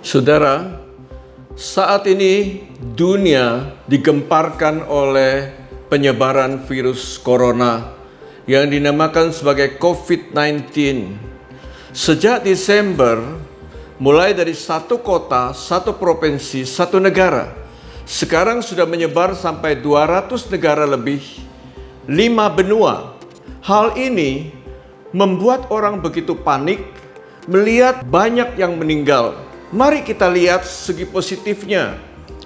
Saudara, saat ini dunia digemparkan oleh penyebaran virus corona yang dinamakan sebagai COVID-19. Sejak Desember, mulai dari satu kota, satu provinsi, satu negara, sekarang sudah menyebar sampai 200 negara lebih, 5 benua. Hal ini membuat orang begitu panik melihat banyak yang meninggal. Mari kita lihat segi positifnya,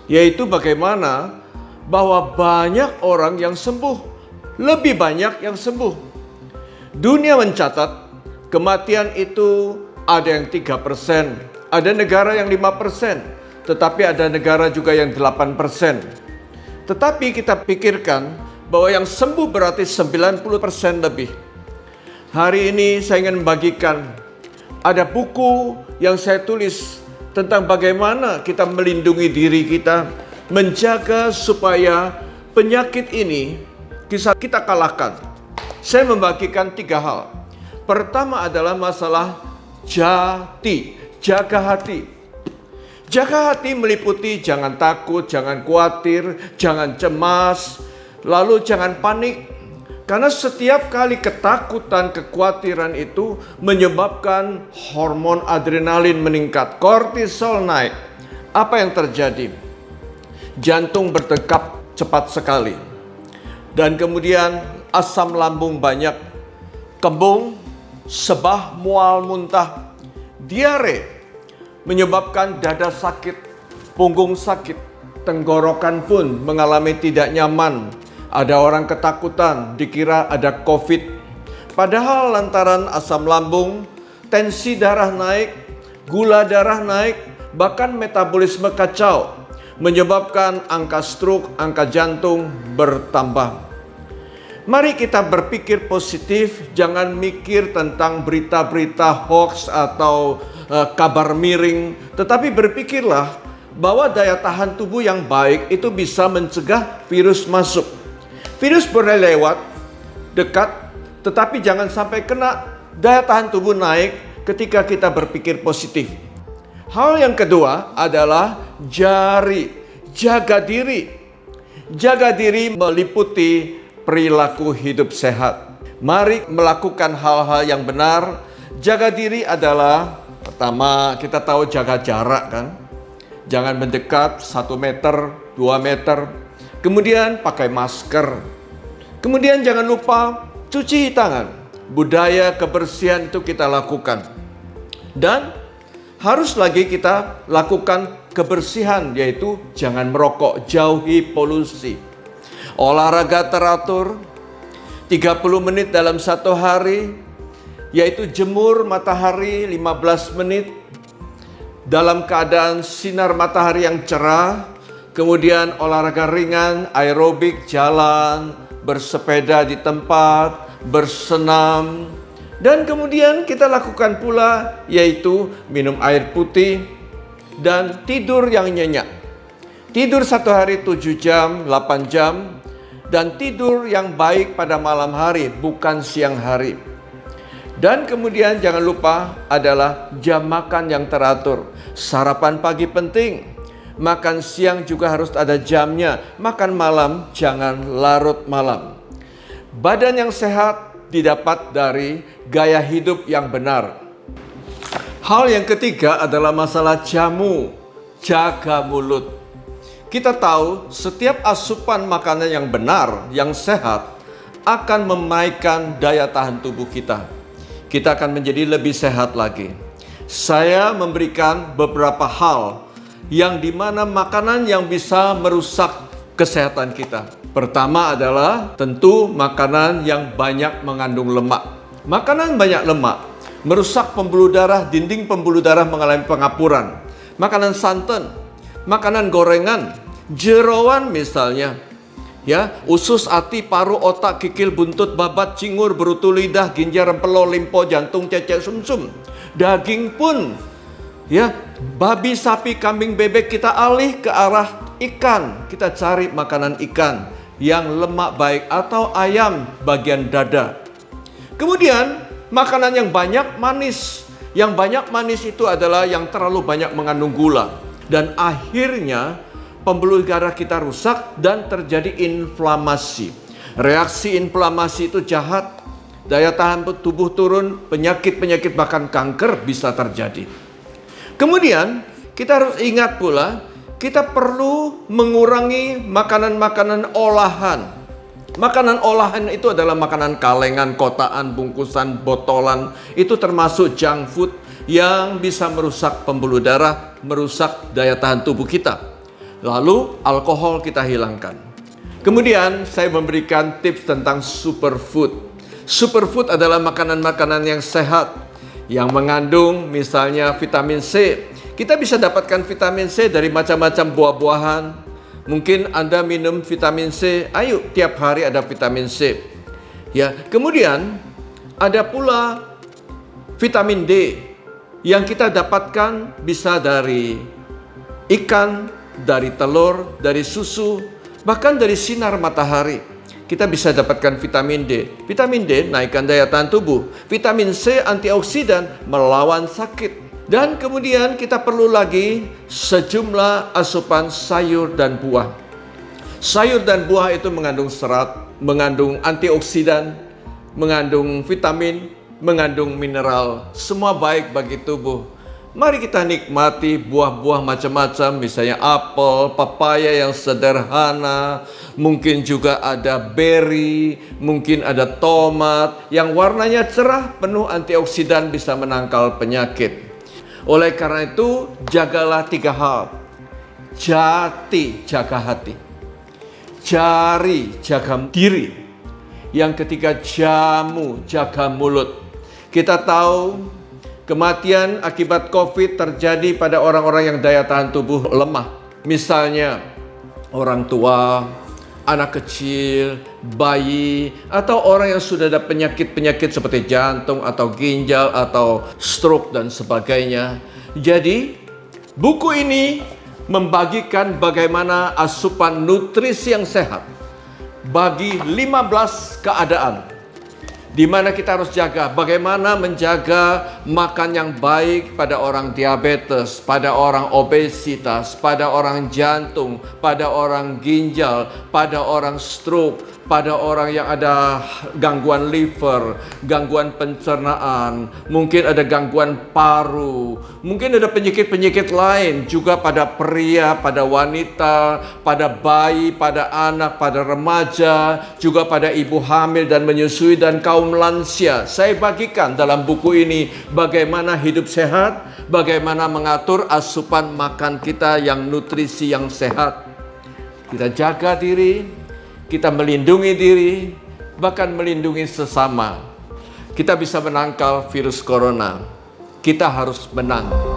yaitu bagaimana bahwa banyak orang yang sembuh, lebih banyak yang sembuh. Dunia mencatat kematian itu ada yang 3%, ada negara yang 5%, tetapi ada negara juga yang 8%. Tetapi kita pikirkan bahwa yang sembuh berarti 90% lebih. Hari ini saya ingin membagikan, ada buku yang saya tulis tentang bagaimana kita melindungi diri kita, menjaga supaya penyakit ini bisa kita kalahkan. Saya membagikan 3 hal. Pertama adalah masalah jati, jaga hati. Jaga hati meliputi jangan takut, jangan khawatir, jangan cemas, lalu jangan panik. Karena setiap kali ketakutan, kekhawatiran itu menyebabkan hormon adrenalin meningkat, kortisol naik. Apa yang terjadi? Jantung berdetak cepat sekali. Dan kemudian asam lambung banyak, kembung, sebah, mual, muntah, diare, menyebabkan dada sakit, punggung sakit, tenggorokan pun mengalami tidak nyaman. Ada orang ketakutan, dikira ada COVID. Padahal lantaran asam lambung, tensi darah naik, gula darah naik, bahkan metabolisme kacau, menyebabkan angka stroke, angka jantung bertambah. Mari kita berpikir positif, jangan mikir tentang berita-berita hoax atau kabar miring, tetapi berpikirlah bahwa daya tahan tubuh yang baik itu bisa mencegah virus masuk. Virus boleh lewat, dekat, tetapi jangan sampai kena. Daya tahan tubuh naik ketika kita berpikir positif. Hal yang kedua adalah jaga diri. Jaga diri meliputi perilaku hidup sehat. Mari melakukan hal-hal yang benar. Jaga diri adalah, pertama kita tahu jaga jarak kan. Jangan mendekat 1 meter, 2 meter. Kemudian pakai masker. Kemudian jangan lupa cuci tangan. Budaya kebersihan itu kita lakukan. Dan harus lagi kita lakukan kebersihan, yaitu jangan merokok, jauhi polusi. Olahraga teratur 30 menit dalam 1 hari, yaitu jemur matahari 15 menit dalam keadaan sinar matahari yang cerah. Kemudian olahraga ringan, aerobik, jalan, bersepeda di tempat, bersenam. Dan kemudian kita lakukan pula yaitu minum air putih dan tidur yang nyenyak. Tidur 1 hari 7 jam, 8 jam. Dan tidur yang baik pada malam hari, bukan siang hari. Dan kemudian jangan lupa adalah jam makan yang teratur. Sarapan pagi penting. Makan siang juga harus ada jamnya. Makan malam jangan larut malam. Badan yang sehat didapat dari gaya hidup yang benar. Hal yang ketiga adalah masalah jamu. Jaga mulut. Kita tahu setiap asupan makanan yang benar, yang sehat, akan menaikkan daya tahan tubuh kita. Kita akan menjadi lebih sehat lagi. Saya memberikan beberapa hal yang dimana makanan yang bisa merusak kesehatan kita. Pertama adalah tentu makanan yang banyak mengandung lemak. Makanan banyak lemak merusak pembuluh darah, dinding pembuluh darah mengalami pengapuran. Makanan santan, makanan gorengan, jeroan misalnya, ya, usus, hati, paru, otak, kikil, buntut, babat, cingur, berutu lidah, ginjal, rempelo, limpo, jantung, cecek, sumsum. Daging pun, ya, babi, sapi, kambing, bebek, kita alih ke arah ikan. Kita cari makanan ikan yang lemak baik atau ayam bagian dada. Kemudian makanan yang banyak manis. Yang banyak manis itu adalah yang terlalu banyak mengandung gula. Dan akhirnya pembuluh darah kita rusak dan terjadi inflamasi. Reaksi inflamasi itu jahat. Daya tahan tubuh turun, penyakit-penyakit bahkan kanker bisa terjadi. Kemudian kita harus ingat pula, kita perlu mengurangi makanan-makanan olahan. Makanan olahan itu adalah makanan kalengan, kotaan, bungkusan, botolan. Itu termasuk junk food yang bisa merusak pembuluh darah, merusak daya tahan tubuh kita. Lalu alkohol kita hilangkan. Kemudian saya memberikan tips tentang superfood. Superfood adalah makanan-makanan yang sehat, yang mengandung misalnya vitamin C. Kita bisa dapatkan vitamin C dari macam-macam buah-buahan. Mungkin Anda minum vitamin C, ayo tiap hari ada vitamin C. Ya, kemudian ada pula vitamin D yang kita dapatkan bisa dari ikan, dari telur, dari susu, bahkan dari sinar matahari. Kita bisa dapatkan vitamin D. Vitamin D naikkan daya tahan tubuh. Vitamin C antioksidan melawan sakit. Dan kemudian kita perlu lagi sejumlah asupan sayur dan buah. Sayur dan buah itu mengandung serat, mengandung antioksidan, mengandung vitamin, mengandung mineral. Semua baik bagi tubuh. Mari kita nikmati buah-buah macam-macam, misalnya apel, papaya yang sederhana, mungkin juga ada beri, mungkin ada tomat yang warnanya cerah, penuh antioksidan, bisa menangkal penyakit. Oleh karena itu, jagalah 3 hal. Jati, jaga hati. Jari, jaga diri. Yang ketiga, jamu, jaga mulut. Kita tahu kematian akibat COVID terjadi pada orang-orang yang daya tahan tubuh lemah. Misalnya orang tua, anak kecil, bayi, atau orang yang sudah ada penyakit-penyakit seperti jantung atau ginjal atau stroke dan sebagainya. Jadi, buku ini membagikan bagaimana asupan nutrisi yang sehat bagi 15 keadaan di mana kita harus jaga, bagaimana menjaga makan yang baik pada orang diabetes, pada orang obesitas, pada orang jantung, pada orang ginjal, pada orang stroke, pada orang yang ada gangguan liver, gangguan pencernaan, mungkin ada gangguan paru, mungkin ada penyakit-penyakit lain juga pada pria, pada wanita, pada bayi, pada anak, pada remaja, juga pada ibu hamil dan menyusui dan kaum lansia. Saya bagikan dalam buku ini bagaimana hidup sehat, bagaimana mengatur asupan makan kita yang nutrisi yang sehat. Kita jaga diri, kita melindungi diri, bahkan melindungi sesama. Kita bisa menangkal virus corona. Kita harus menang.